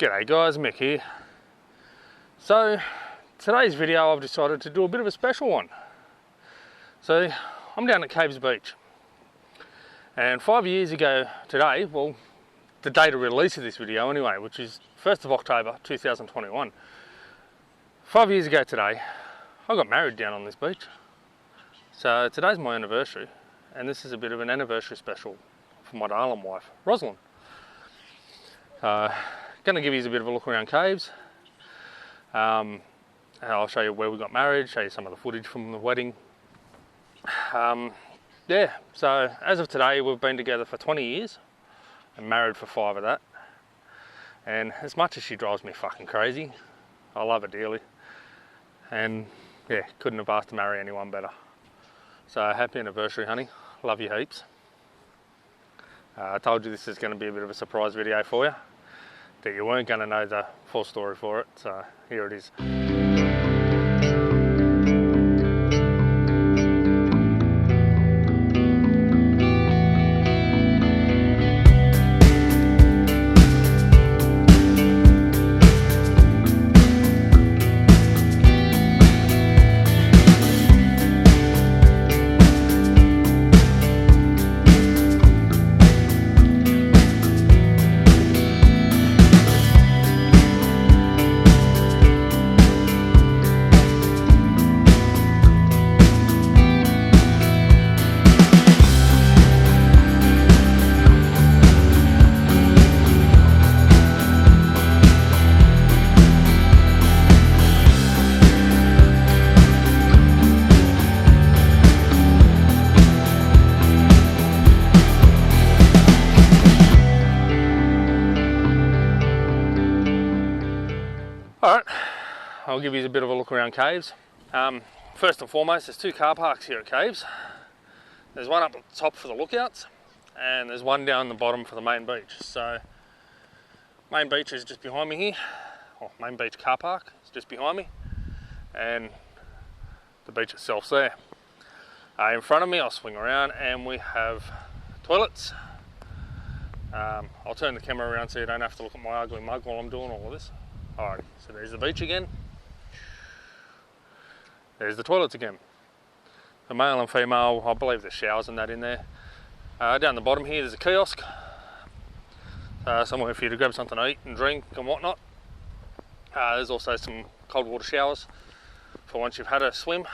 G'day guys, Mick here. So today's video I've decided to do a bit of a special one. So I'm down at Caves Beach, and 5 years ago today, well the date of release of this video anyway, which is 1st of October 2021. 5 years ago today I got married down on this beach. So today's my anniversary, and this is a bit of an anniversary special for my Dalang wife, Rozlyn. Going to give you a bit of a look around Caves. I'll show you where we got married, show you some of the footage from the wedding. Yeah, so as of today we've been together for 20 years and married for 5 of that. And as much as she drives me fucking crazy, I love her dearly. And yeah, couldn't have asked to marry anyone better. So happy anniversary, honey. Love you heaps. I told you this is going to be a bit of a surprise video for you, that you weren't going to know the full story for it, so here it is. Alright, I'll give you a bit of a look around Caves. First and foremost, there's 2 car parks here at Caves. There's one up at the top for the lookouts, and there's one down the bottom for the main beach. So, main beach is just behind me here, or main beach car park is just behind me, and the beach itself's there. In front of me, I'll swing around, and we have toilets. I'll turn the camera around so you don't have to look at my ugly mug while I'm doing all of this. Alright, so there's the beach again. There's the toilets again. The male and female, I believe there's showers and that in there. Down the bottom here there's a kiosk. Somewhere for you to grab something to eat and drink and whatnot. There's also some cold water showers for once you've had a swim.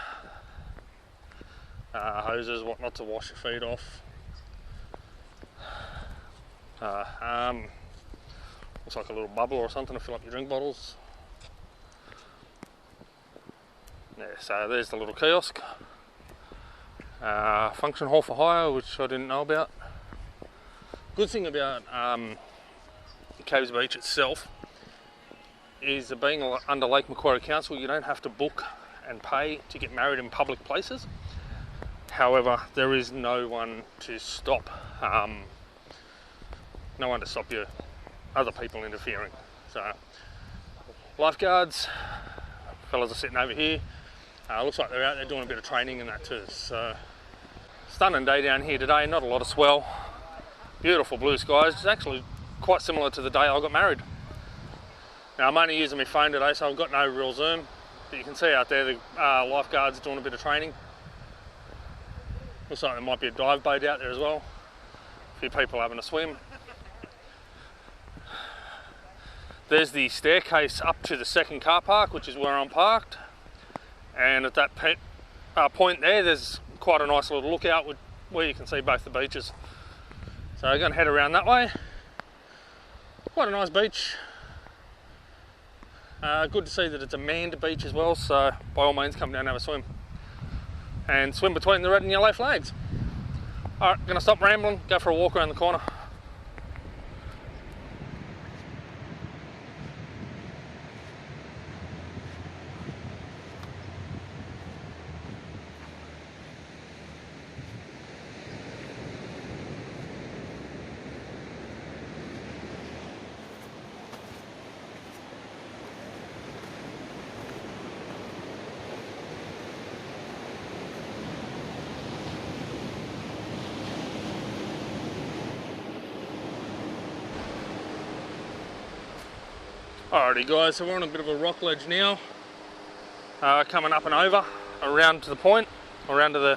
Hoses, whatnot to wash your feet off. Looks like a little bubble or something to fill up your drink bottles. Yeah, so there's the little kiosk. Function hall for hire, which I didn't know about. Good thing about Caves Beach itself is that being under Lake Macquarie Council, you don't have to book and pay to get married in public places. However, there is no one to stop. No one to stop you. Other people interfering. So lifeguards, fellas are sitting over here. Looks like they're out there doing a bit of training and that too. So stunning day down here today, not a lot of swell, beautiful blue skies. It's actually quite similar to the day I got married. Now I'm only using my phone today, so I've got no real zoom, but you can see out there the lifeguards doing a bit of training. Looks like there might be a dive boat out there as well, a few people having a swim. There's the staircase up to the second car park, which is where I'm parked. And at that point there's quite a nice little lookout where you can see both the beaches. So I'm going to head around that way. Quite a nice beach. Good to see that it's a manned beach as well, so by all means come down and have a swim. And swim between the red and yellow flags. Alright, going to stop rambling, go for a walk around the corner. Alrighty guys, so we're on a bit of a rock ledge now, coming up and over, around to the point, around to the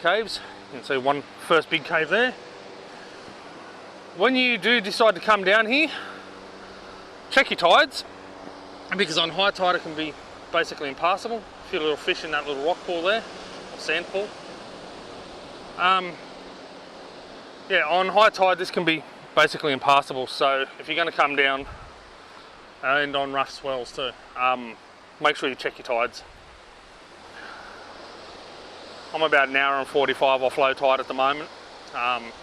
caves. You can see one first big cave there. When you do decide to come down here, check your tides, because on high tide it can be basically impassable. A few little fish in that little rock pool there, or sand pool. Yeah, on high tide this can be basically impassable, so if you're going to come down, and on rough swells too, make sure you check your tides. I'm about an hour and 45 off low tide at the moment.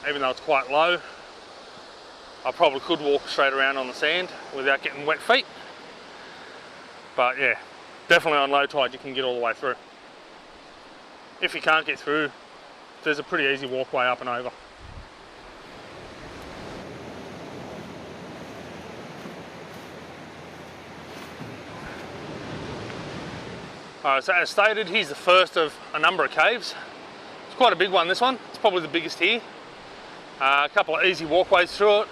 Even though it's quite low, I probably could walk straight around on the sand without getting wet feet. But yeah, definitely on low tide you can get all the way through. If you can't get through, there's a pretty easy walkway up and over. Alright, so as stated, here's the first of a number of caves. It's quite a big one, this one. It's probably the biggest here. A couple of easy walkways through it.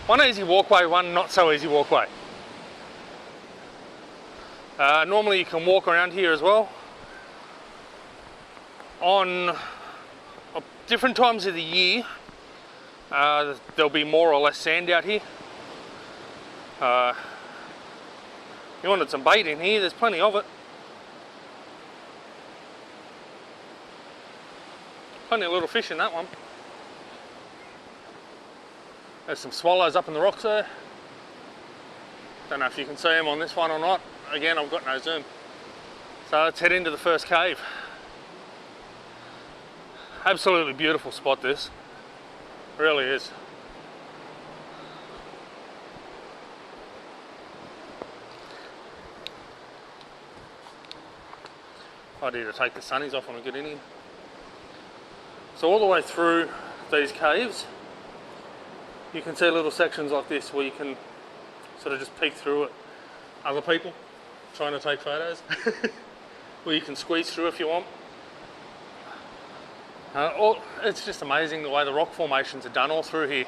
One easy walkway, one not so easy walkway. Normally you can walk around here as well. On different times of the year, there'll be more or less sand out here. You wanted some bait in here, there's plenty of it. Plenty of little fish in that one. There's some swallows up in the rocks there. Don't know if you can see them on this one or not. Again, I've got no zoom. So let's head into the first cave. Absolutely beautiful spot this. It really is. I need to take the sunnies off when I get in here. So all the way through these caves, you can see little sections like this where you can sort of just peek through at other people trying to take photos. Where you can squeeze through if you want. It's just amazing the way the rock formations are done all through here.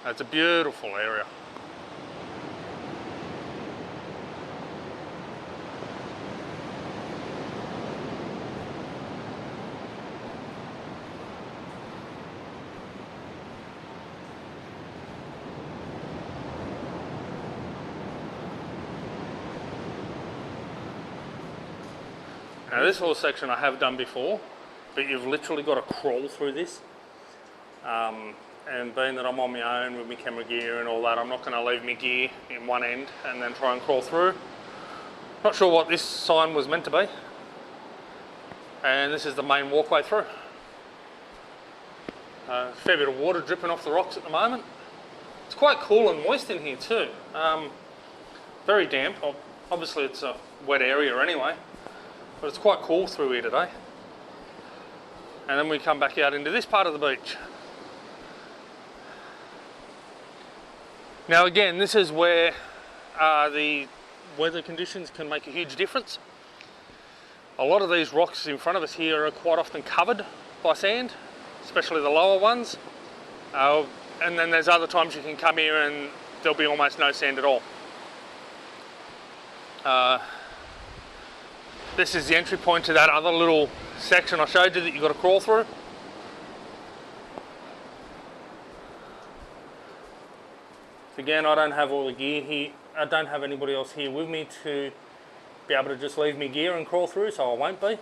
It's a beautiful area. Now this whole section I have done before, but you've literally got to crawl through this. And being that I'm on my own with my camera gear and all that, I'm not going to leave my gear in one end and then try and crawl through. Not sure what this sign was meant to be. And this is the main walkway through. A fair bit of water dripping off the rocks at the moment. It's quite cool and moist in here too. Very damp. Obviously it's a wet area anyway. But it's quite cool through here today. And then we come back out into this part of the beach. Now again, this is where the weather conditions can make a huge difference. A lot of these rocks in front of us here are quite often covered by sand, especially the lower ones. And then there's other times you can come here and there'll be almost no sand at all. This is the entry point to that other little section I showed you that you've got to crawl through. Again, I don't have all the gear here. I don't have anybody else here with me to be able to just leave me gear and crawl through, so I won't be.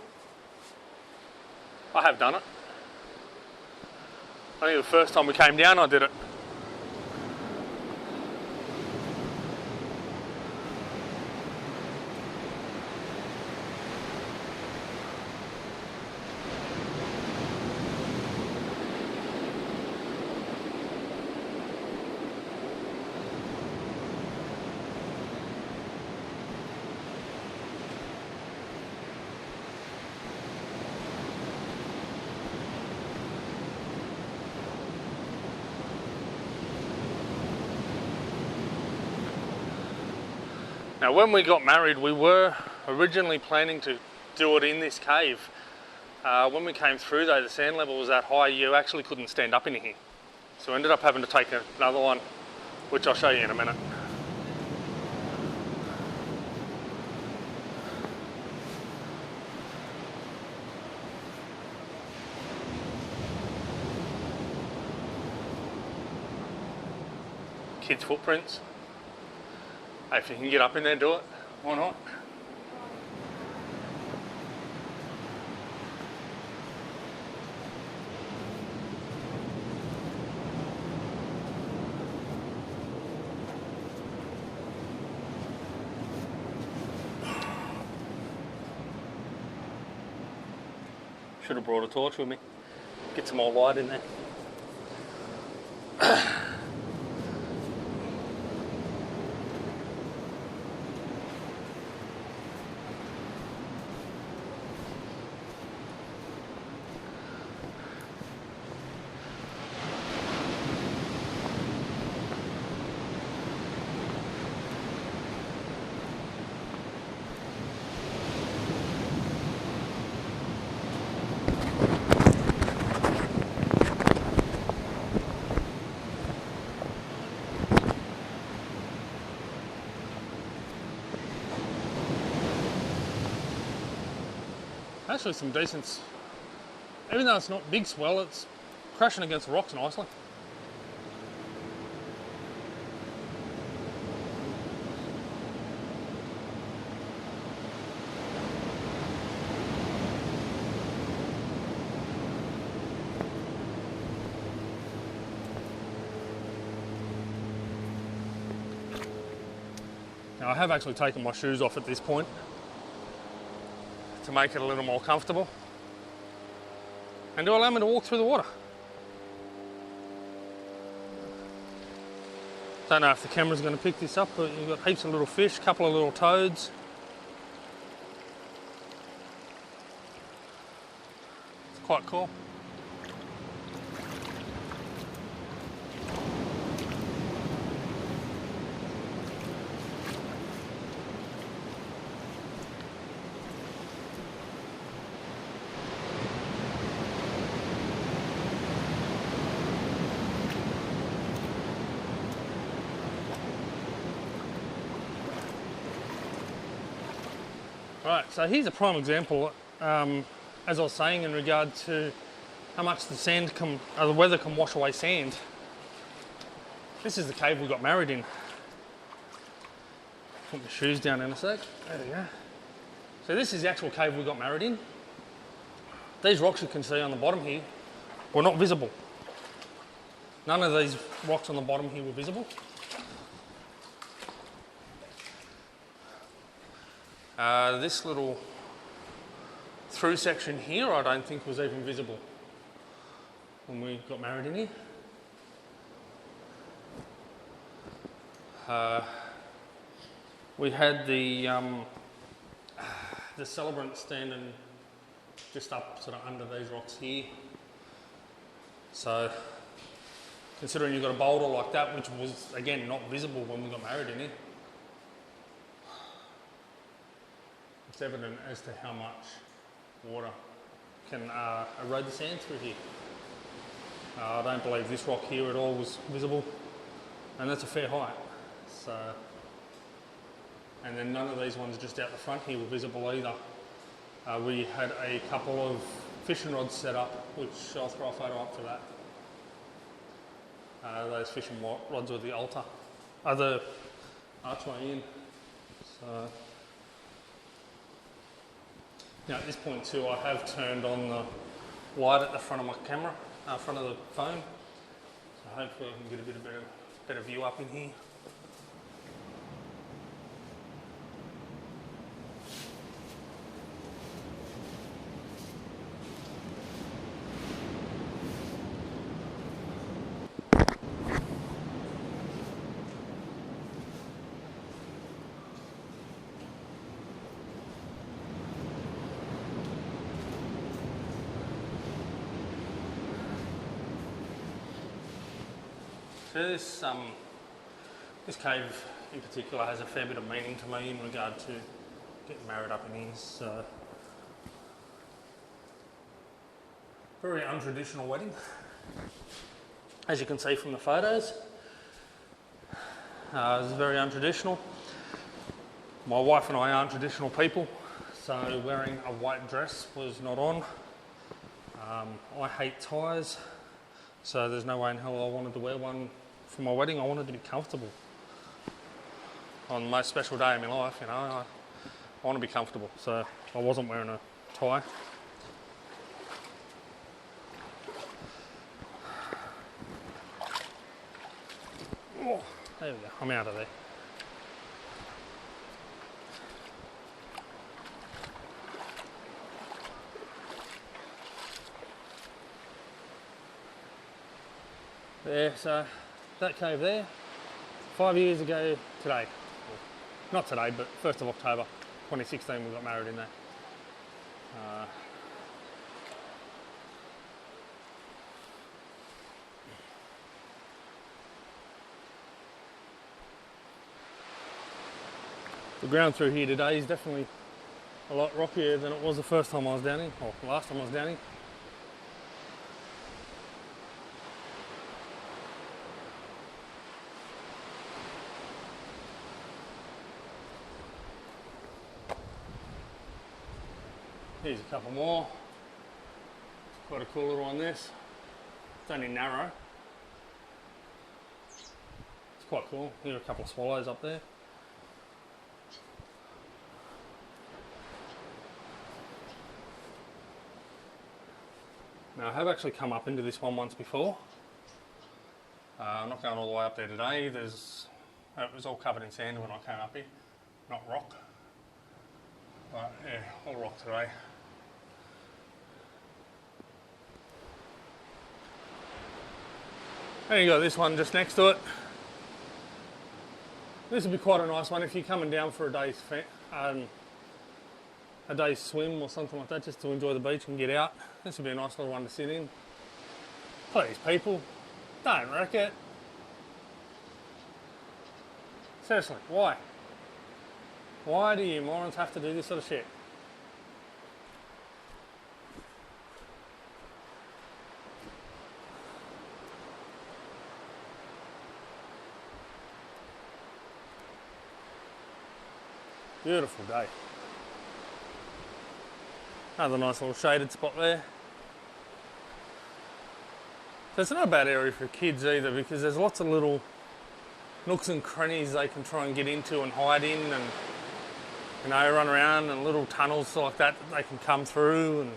I have done it. I think the first time we came down I did it. Now when we got married, we were originally planning to do it in this cave. When we came through though, the sand level was that high, you actually couldn't stand up in here. So we ended up having to take another one, which I'll show you in a minute. kids' footprints. If you can get up in there, do it. Why not? Should have brought a torch with me. Get some more light in there. Actually some decent, even though it's not big swell, it's crashing against the rocks nicely. Now I have actually taken my shoes off at this point to make it a little more comfortable and to allow me to walk through the water. Don't know if the camera's going to pick this up, but you've got heaps of little fish, a couple of little toads. It's quite cool. Right, so here's a prime example, as I was saying, in regard to how much the weather can wash away sand. This is the cave we got married in. Put my shoes down in a sec. There we go. So this is the actual cave we got married in. These rocks you can see on the bottom here were not visible. None of these rocks on the bottom here were visible. This little through section here I don't think was even visible when we got married in here. We had the celebrant standing just up sort of under these rocks here. So considering you've got a boulder like that, which was again not visible when we got married in here, it's evident as to how much water can erode the sand through here. I don't believe this rock here at all was visible, and that's a fair height. So, and then none of these ones just out the front here were visible either. We had a couple of fishing rods set up, which I'll throw a photo up for that. Those fishing rods were the altar, the archway in. So. Now at this point too, I have turned on the light at the front of my camera, front of the phone. So hopefully I can get a bit of better view up in here. So this cave in particular has a fair bit of meaning to me in regard to getting married up in here. So, very untraditional wedding, as you can see from the photos. It was very untraditional. My wife and I aren't traditional people, so wearing a white dress was not on. I hate ties, so there's no way in hell I wanted to wear one for my wedding, I wanted to be comfortable. On the most special day of my life, you know, I want to be comfortable, so I wasn't wearing a tie. Oh, there we go, I'm out of there. There, so that cave there, 5 years ago today. Well, not today, but 1st of October 2016 we got married in there. The ground through here today is definitely a lot rockier than it was the first time I was down here, or the last time I was down here. Here's a couple more. Quite a cool little one this. It's only narrow. It's quite cool. Here are a couple of swallows up there. Now I have actually come up into this one once before. I'm not going all the way up there today. It was all covered in sand when I came up here, not rock. But yeah, all rock today. And you got this one just next to it. This would be quite a nice one if you're coming down for a day's swim or something like that, just to enjoy the beach and get out. This would be a nice little one to sit in. Please, people, don't wreck it. Seriously, why? Why do you morons have to do this sort of shit? Beautiful day. Another nice little shaded spot there. So it's not a bad area for kids either, because there's lots of little nooks and crannies they can try and get into and hide in, and you know, run around, and little tunnels like that that they can come through,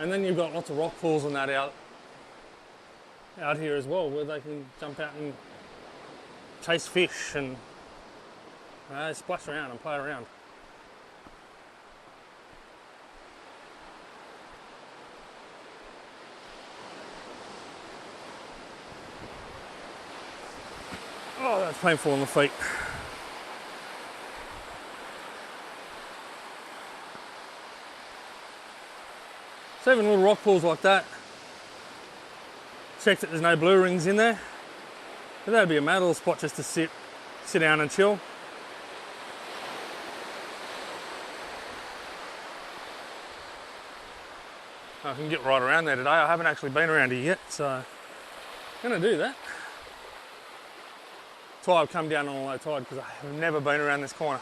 and then you've got lots of rock pools and that out here as well, where they can jump out and chase fish and splash around and play around. Oh, that's painful on the feet. So even little rock pools like that, check that there's no blue rings in there. But that'd be a mad little spot just to sit down and chill. I can get right around there today. I haven't actually been around here yet, so I'm going to do that. That's why I've come down on a low tide, because I have never been around this corner.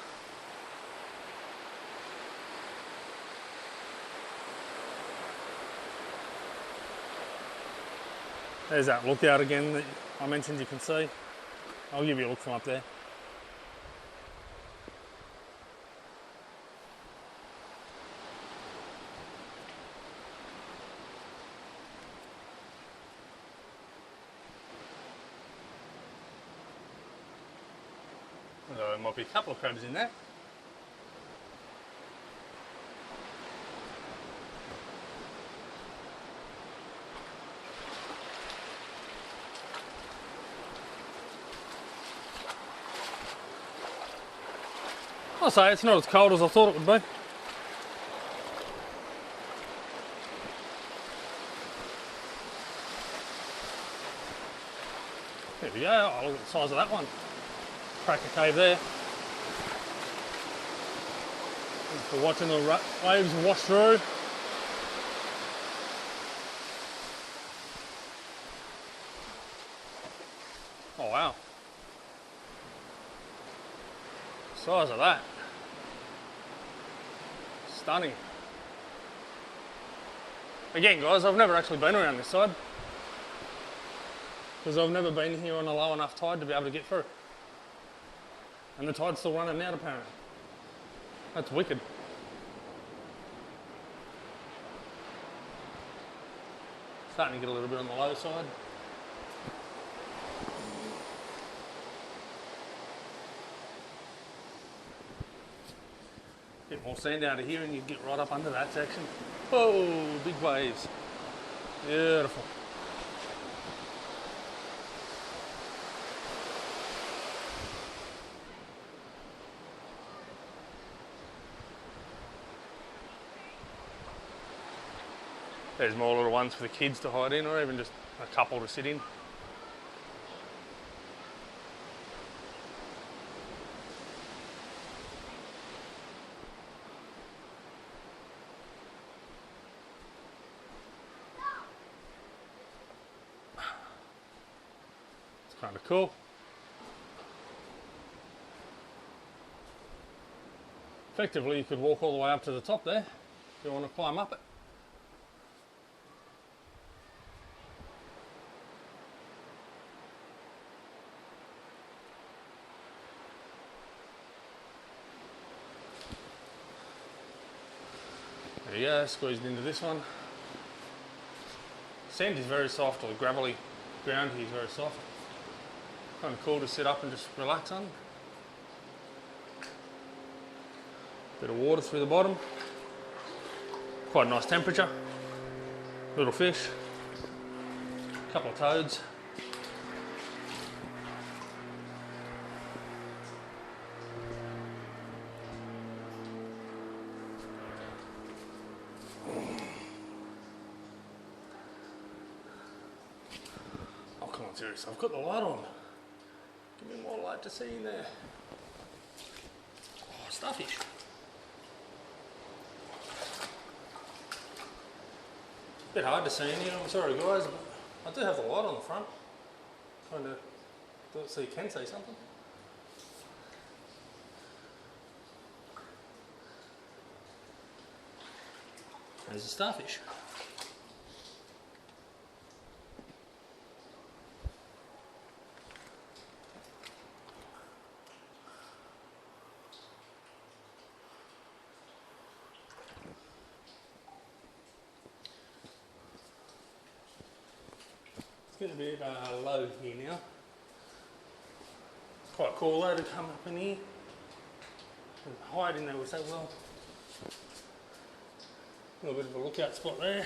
There's that lookout again that I mentioned you can see. I'll give you a look from up there. There might be a couple of crabs in there. I'll say it's not as cold as I thought it would be. There we go. Oh, look at the size of that one. Cracker cave there. We're watching the waves wash through. Oh wow. Size of that. Stunning. Again guys, I've never actually been around this side. because I've never been here on a low enough tide to be able to get through. And the tide's still running out apparently. That's wicked. Starting to get a little bit on the low side. Bit more sand out of here and you get right up under that section. Oh, big waves. Beautiful. There's more little ones for the kids to hide in, or even just a couple to sit in. It's kind of cool. Effectively, you could walk all the way up to the top there if you want to climb up it. There you go, squeezed into this one. Sand is very soft, or the gravelly ground here is very soft. Kind of cool to sit up and just relax on. Bit of water through the bottom. Quite a nice temperature. Little fish. A couple of toads. Serious, I've got the light on. Give me more light to see in there. Oh, starfish. Bit hard to see in here, I'm sorry guys, but I do have the light on the front. Trying to do it so you can see something. There's a starfish. It's getting a bit low here now. Quite cool though to come up in here and hide in there so well. A little bit of a lookout spot there.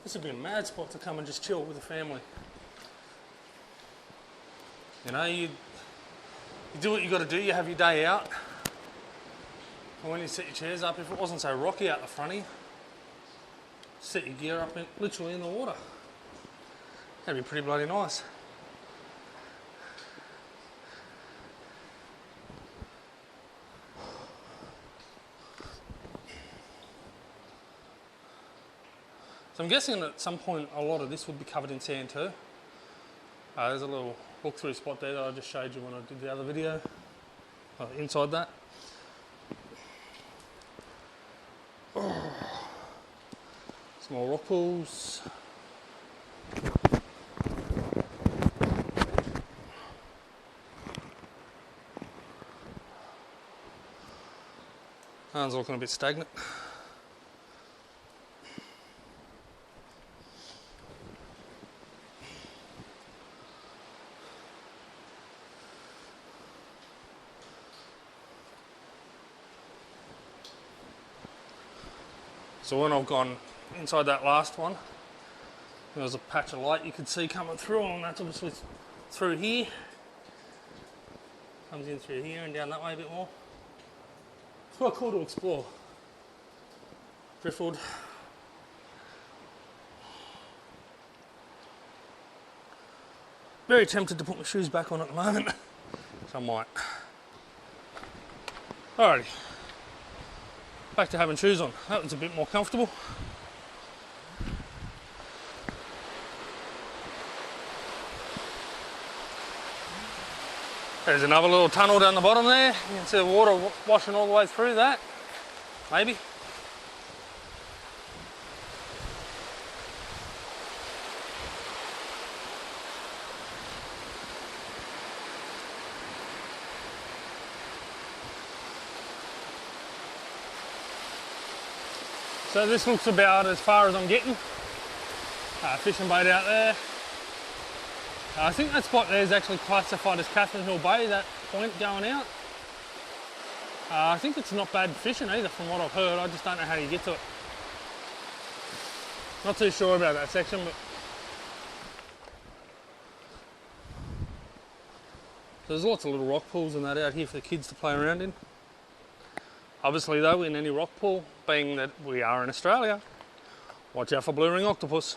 This would be a mad spot to come and just chill with the family. You know, you do what you got to do, you have your day out. And when you set your chairs up, if it wasn't so rocky out the front here, set your gear up literally in the water. That'd be pretty bloody nice. So I'm guessing at some point a lot of this would be covered in sand too. There's a little look through spot there that I just showed you when I did the other video. Inside that. Small rock pools. One's looking a bit stagnant. So when I've gone inside that last one, there was a patch of light you could see coming through, and that's obviously through here. Comes in through here and down that way a bit more. It's quite cool to explore. Driftwood. Very tempted to put my shoes back on at the moment, so I might. Alrighty. Back to having shoes on. That was a bit more comfortable. There's another little tunnel down the bottom there. You can see the water washing all the way through that. Maybe. So this looks about as far as I'm getting. Fishing boat out there. I think that spot there is actually classified as Catherine Hill Bay, that point going out. I think it's not bad fishing either from what I've heard, I just don't know how you get to it. Not too sure about that section, but there's lots of little rock pools and that out here for the kids to play around in. Obviously though, in any rock pool, being that we are in Australia, watch out for blue ring octopus.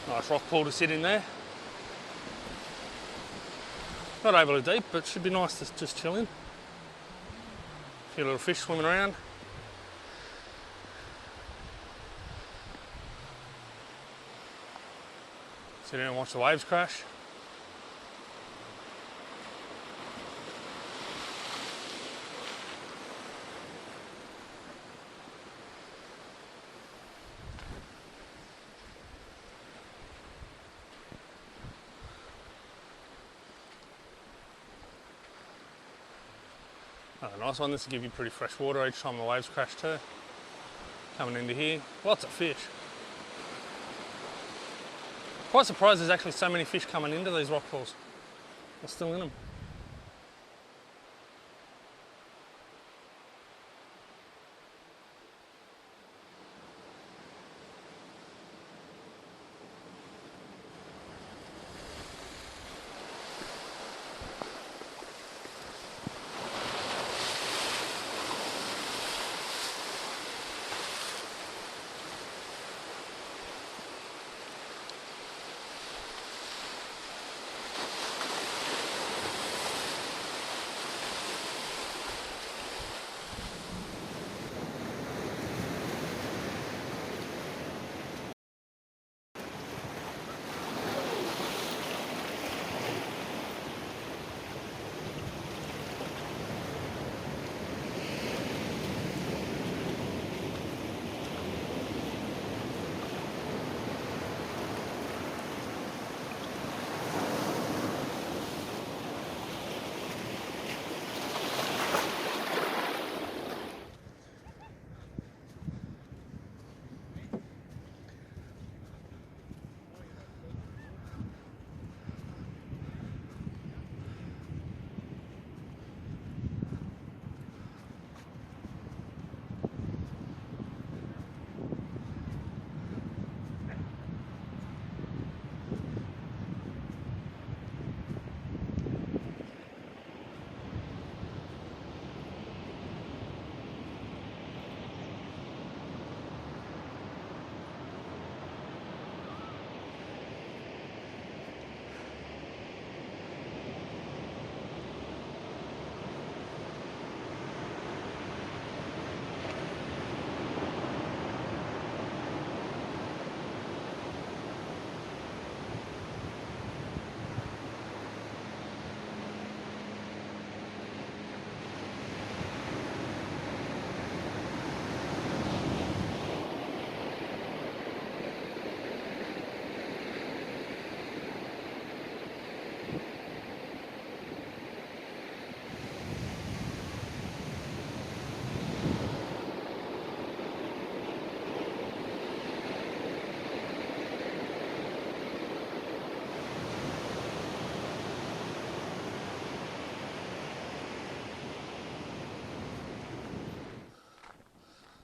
Nice rock pool to sit in there. Not overly deep, but should be nice to just chill in. A few little fish swimming around. Sit down and watch the waves crash. Oh, nice one. This will give you pretty fresh water each time the waves crash too. Coming into here, lots of fish. Quite surprised there's actually so many fish coming into these rock pools. They're still in them.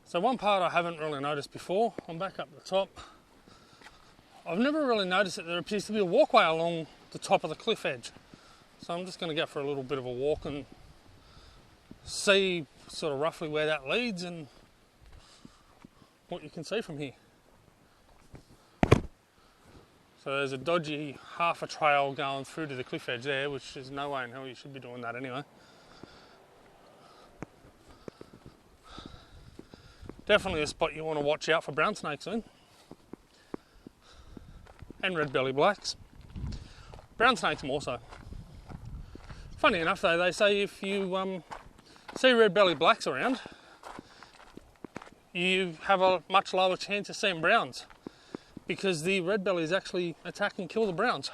So one part I haven't really noticed before, I'm back up the top. I've never really noticed that there appears to be a walkway along the top of the cliff edge. So I'm just going to go for a little bit of a walk and see sort of roughly where that leads and what you can see from here. So there's a dodgy half a trail going through to the cliff edge there, which is no way in hell you should be doing that anyway. Definitely a spot you want to watch out for brown snakes in. And red belly blacks. Brown snakes more so. Funny enough though, they say if you see red belly blacks around, you have a much lower chance of seeing browns because the red bellies actually attack and kill the browns.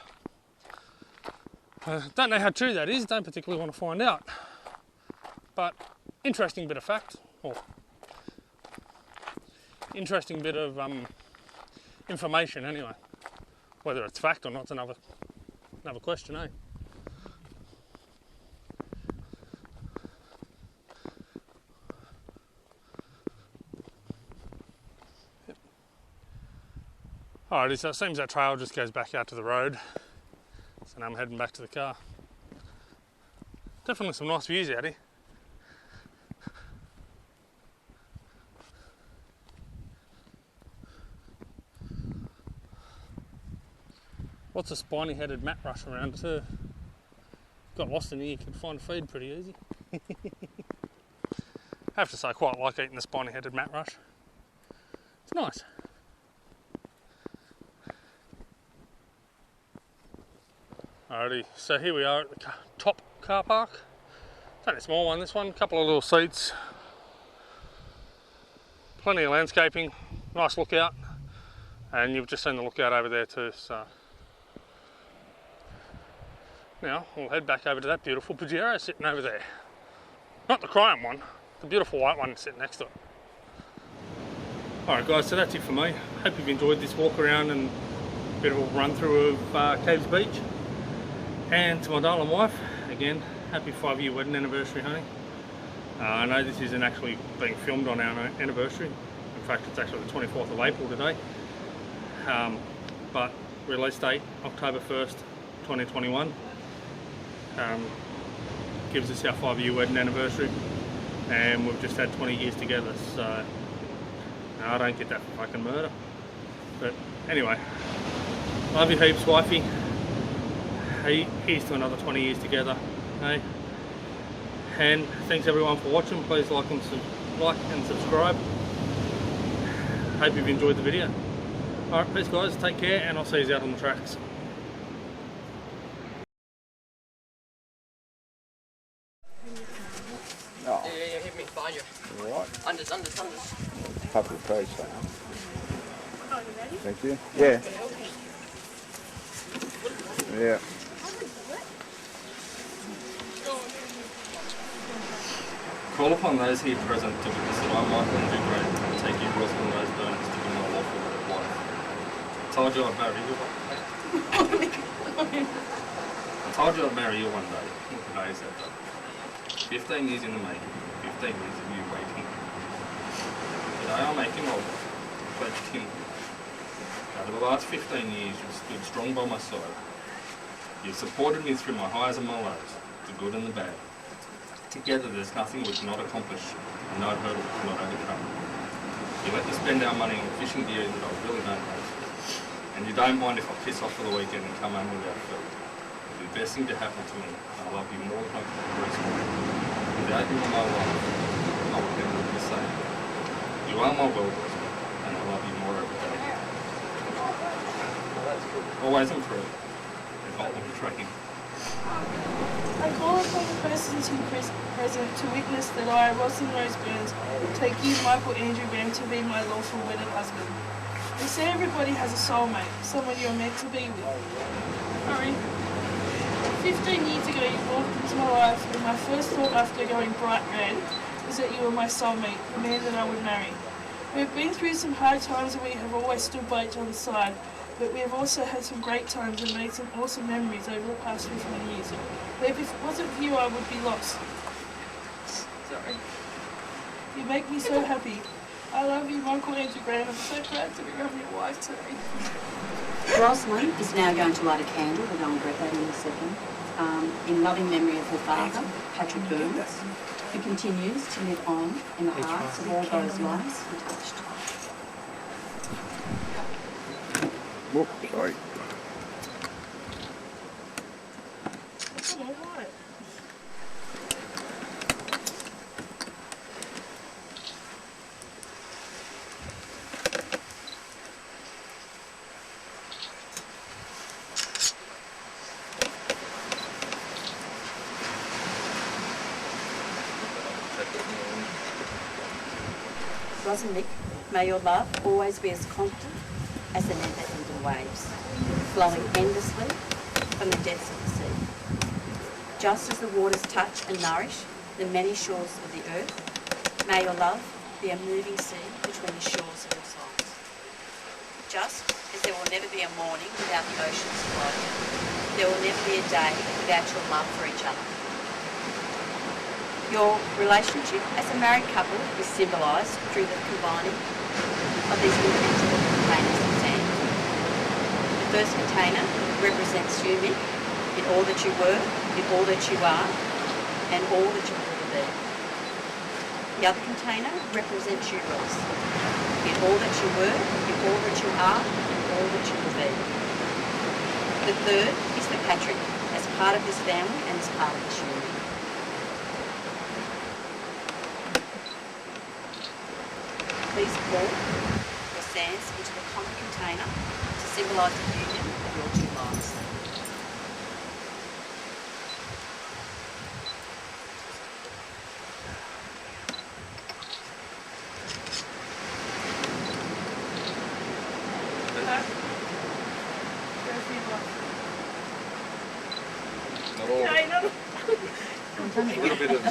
Don't know how true that is, don't particularly want to find out. But interesting bit of fact, or interesting bit of information anyway. Whether it's fact or not is another question, eh? Alrighty, so it seems that trail just goes back out to the road. So now I'm heading back to the car. Definitely some nice views out here. Lots of spiny-headed mat rush around too. Got lost in here, you can find a feed pretty easy. I have to say I quite like eating the spiny-headed mat rush. It's nice. Alrighty, so here we are at the top car park. It's only a small one, this one, a couple of little seats. Plenty of landscaping, nice lookout. And you've just seen the lookout over there too, so. Now, we'll head back over to that beautiful Pajero sitting over there. Not the crying one, the beautiful white one sitting next to it. Alright guys, so that's it for me. Hope you've enjoyed this walk around and a bit of a run through of Caves Beach. And to my darling wife, again, happy 5-year wedding anniversary, honey. I know this isn't actually being filmed on our anniversary. In fact, it's actually the 24th of April today. But release date, October 1st, 2021. Gives us our 5-year wedding anniversary. And we've just had 20 years together, so no, I don't get that for fucking murder. But anyway, love you heaps, wifey. Hey, here's to another 20 years together. Hey, and thanks everyone for watching. Please like and subscribe. Hope you've enjoyed the video. Alright, peace guys, take care, and I'll see you out on the tracks. Oh. Yeah, hit me, behind you. Alright. Unders. Couple of trees, so. Thank you. Yeah. Yeah. Call upon those here present to witness that I, Michael and Great, take you, Rozlyn, Rozlyn, to be my lawful wife. I told you I'd marry you one day. I told you I'd marry you one day. Today is that day. 15 years in the making. 15 years of you waiting. Today I'm making my pledge to you. Over the last 15 years, you've stood strong by my side. You've supported me through my highs and my lows, the good and the bad. Together there's nothing we cannot accomplish, and no hurdle we cannot overcome. You let me spend our money on fishing gear that I really don't have. And you don't mind if I piss off for the weekend and come home without food. It's the best thing to happen to me. I love you more than I can express. Without you in my life, I would never be the same. You are my world, and I love you more every day. Always improve. And hold on tracking. I call upon the persons who present to witness that I, Rozlyn Rose Burns, take you, Michael Andrew Graham, to be my lawful wedded husband. They say everybody has a soulmate, someone you're meant to be with. Hurry. 15 years ago you walked into my life, and my first thought after going bright red was that you were my soulmate, the man that I would marry. We have been through some hard times and we have always stood by each other's side, but we have also had some great times and made some awesome memories over the past 15 years. But if it wasn't for you, I would be lost. Sorry. You make me so happy. I love you, Michael Andrew Graham. I'm so proud to become your wife today. Rozlyn is now going to light a candle, we're going to regret that in a second, in loving memory of her father, Patrick Burns, who continues to live on in the hearts of all those lives he touched. Whoops, sorry. Roz and Mick, may your love always be as constant as the never-ending waves, flowing endlessly from the depths of the sea. Just as the waters touch and nourish the many shores of the earth, may your love be a moving sea between the shores of your souls. Just as there will never be a morning without the ocean's flow, there will never be a day without your love for each other. Your relationship as a married couple is symbolised through the combining of these individual containers of sand. The first container represents you, Mick, in all that you were, in all that you are, and all that you will ever be. The other container represents you, Roz, in all that you were, in all that you are, and all that you will be. The third is the Patrick, as part of this family and as part of this union. Please pour your sands into the common container to symbolise the union of your two lives. A little bit of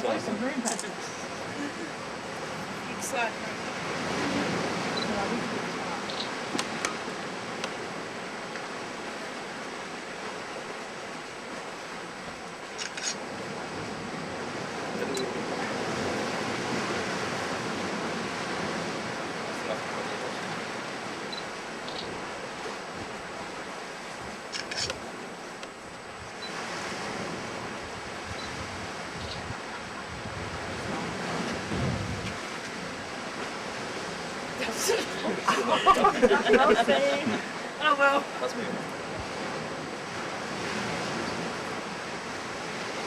Excitement. Oh well. Must be.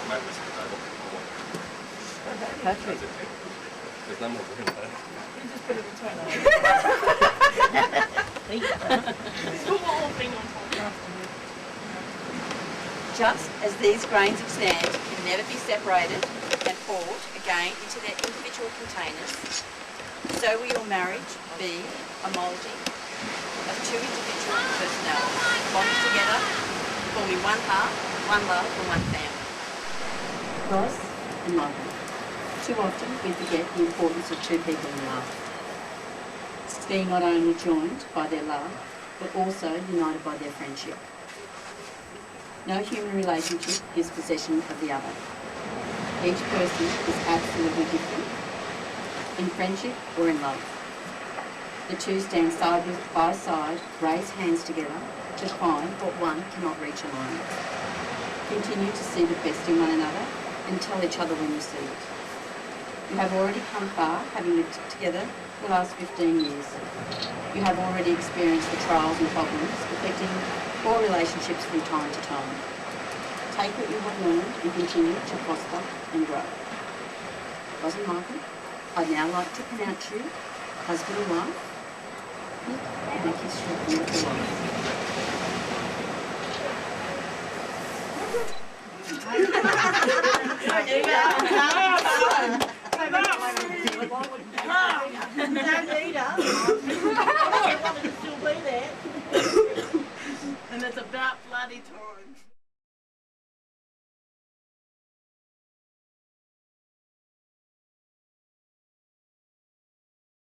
Might miss the title. Patrick. There's no more room there. You just put it between us. Put the whole thing on top. Just as these grains of sand can never be separated and poured again into their individual containers, so will your marriage be a moulding of two individual personalities, bonded together, forming one heart, one love and one family. Roz and Michael. Too often we forget the importance of two people in love, being not only joined by their love, but also united by their friendship. No human relationship is possession of the other. Each person is absolutely different, in friendship or in love. The two stand side by side, raise hands together to find what one cannot reach alone. Continue to see the best in one another and tell each other when you see it. You have already come far, having lived together the last 15 years. You have already experienced the trials and problems affecting all relationships from time to time. Take what you have learned and continue to prosper and grow. Roz and Michael, I'd now like to pronounce you husband and wife. And make his short beautiful And it's about bloody time.